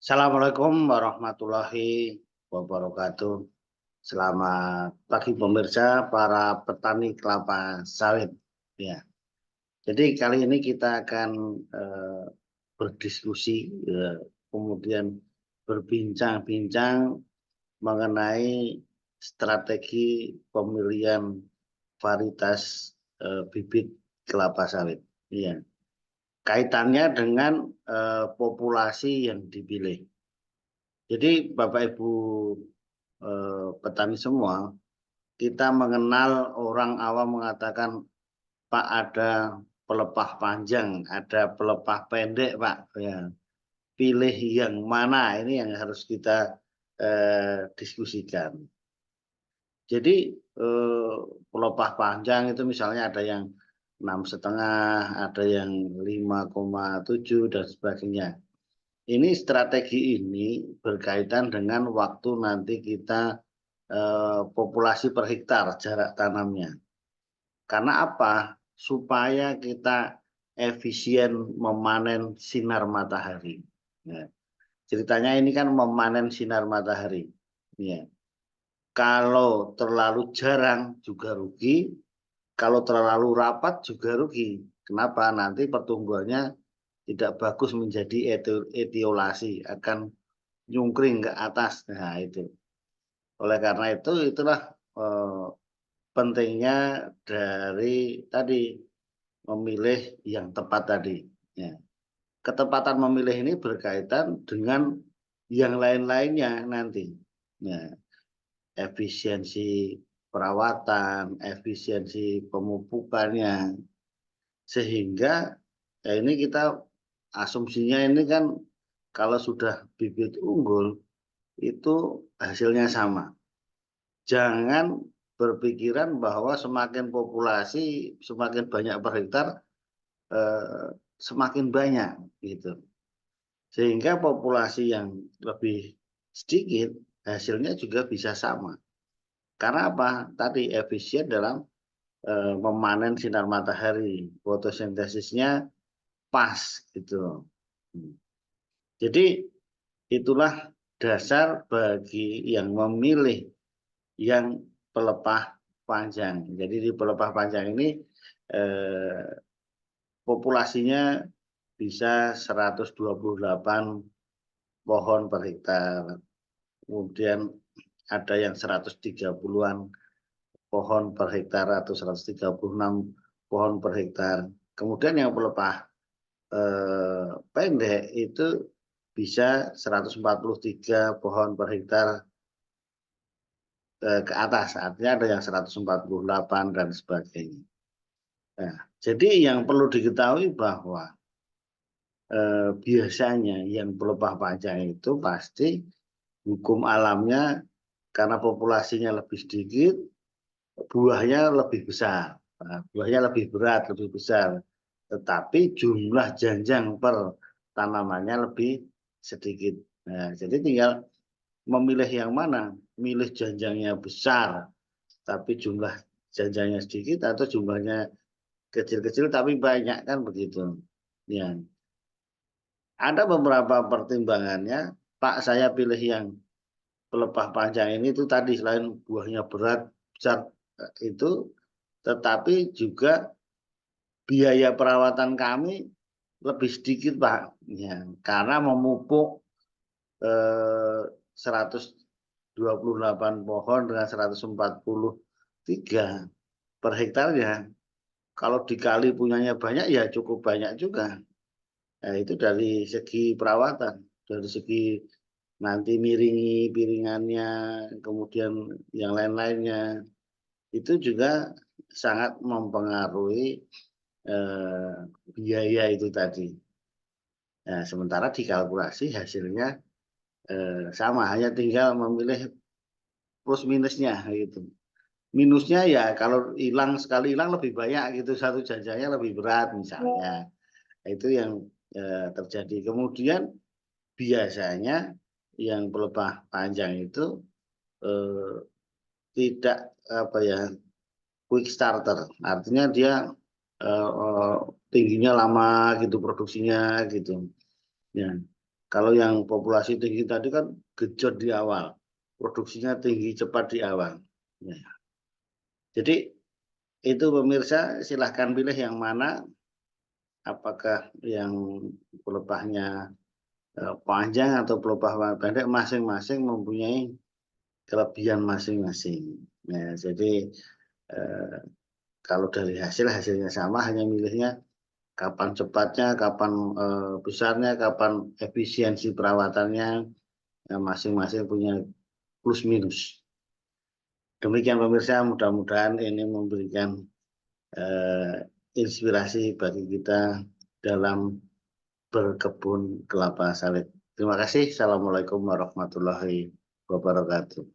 Assalamualaikum warahmatullahi wabarakatuh. Selamat pagi pemirsa, para petani kelapa sawit. Ya, jadi kali ini kita akan berdiskusi, kemudian berbincang-bincang mengenai strategi pemilihan varietas bibit kelapa sawit. Ya, kaitannya dengan populasi yang dipilih. Jadi Bapak Ibu petani semua, kita mengenal orang awam mengatakan, Pak ada pelepah panjang, ada pelepah pendek, Pak. Ya, pilih yang mana ini yang harus kita diskusikan. Jadi pelepah panjang itu misalnya ada yang 6,5, ada yang 5,7 dan sebagainya. Ini strategi ini berkaitan dengan waktu nanti kita populasi per hektar jarak tanamnya. Karena apa? Supaya kita efisien memanen sinar matahari. Ya. Ceritanya ini kan memanen sinar matahari. Ya. Kalau terlalu jarang juga rugi, kalau terlalu rapat juga rugi. Kenapa? Nanti pertumbuhannya tidak bagus menjadi etiolasi, akan nyungkring ke atas. Nah, itu. Oleh karena itu, itulah pentingnya dari tadi memilih yang tepat tadi. Ya. Ketepatan memilih ini berkaitan dengan yang lain-lainnya nanti. Ya. Efisiensi perawatan, efisiensi pemupukannya, sehingga ya ini kita asumsinya ini kan kalau sudah bibit unggul itu hasilnya sama. Jangan berpikiran bahwa semakin populasi, semakin banyak per hektar, semakin banyak gitu. Sehingga populasi yang lebih sedikit hasilnya juga bisa sama. Karena apa? Tadi efisien dalam memanen sinar matahari, fotosintesisnya pas gitu. Jadi itulah dasar bagi yang memilih yang pelepah panjang. Jadi di pelepah panjang ini eh, populasinya bisa 128 pohon per hektar. Kemudian ada yang 130-an pohon per hektar atau 136 pohon per hektar. Kemudian yang pelepah pendek itu bisa 143 pohon per hektar ke atas, artinya ada yang 148 dan sebagainya. Nah, jadi yang perlu diketahui bahwa biasanya yang pelepah panjang itu pasti hukum alamnya karena populasinya lebih sedikit, buahnya lebih besar, buahnya lebih berat, lebih besar, tetapi jumlah janjang per tanamannya lebih sedikit. Nah, jadi tinggal memilih yang mana, milih janjangnya besar, tapi jumlah janjangnya sedikit atau jumlahnya kecil-kecil tapi banyak kan begitu. Ya. Ada beberapa pertimbangannya, Pak saya pilih yang pelepah panjang ini itu tadi selain buahnya berat besar itu, tetapi juga biaya perawatan kami lebih sedikit Pak. Ya, karena memupuk 128 pohon dengan 143 per hektarnya. Kalau dikali punyanya banyak ya cukup banyak juga. Nah, itu dari segi perawatan, dari segi nanti miringi piringannya, kemudian yang lain-lainnya, itu juga sangat mempengaruhi biaya itu tadi. Nah, sementara dikalkulasi hasilnya sama, hanya tinggal memilih plus minusnya gitu. Minusnya ya kalau hilang sekali hilang lebih banyak gitu, satu janjanya lebih berat misalnya. Itu yang terjadi. Kemudian biasanya yang pelepah panjang itu eh, tidak apa ya, quick starter, artinya dia tingginya lama gitu produksinya gitu. Ya. Kalau yang populasi tinggi tadi kan gejot di awal, produksinya tinggi cepat di awal. Ya. Jadi itu pemirsa silahkan pilih yang mana, apakah yang pelepahnya panjang atau pelepah pendek, masing-masing mempunyai kelebihan masing-masing. Ya, jadi eh, kalau dari hasilnya sama, hanya milihnya kapan cepatnya, kapan besarnya, kapan efisiensi perawatannya, masing-masing punya plus minus. Demikian pemirsa, mudah-mudahan ini memberikan inspirasi bagi kita dalam berkebun kelapa sawit. Terima kasih. Assalamualaikum warahmatullahi wabarakatuh.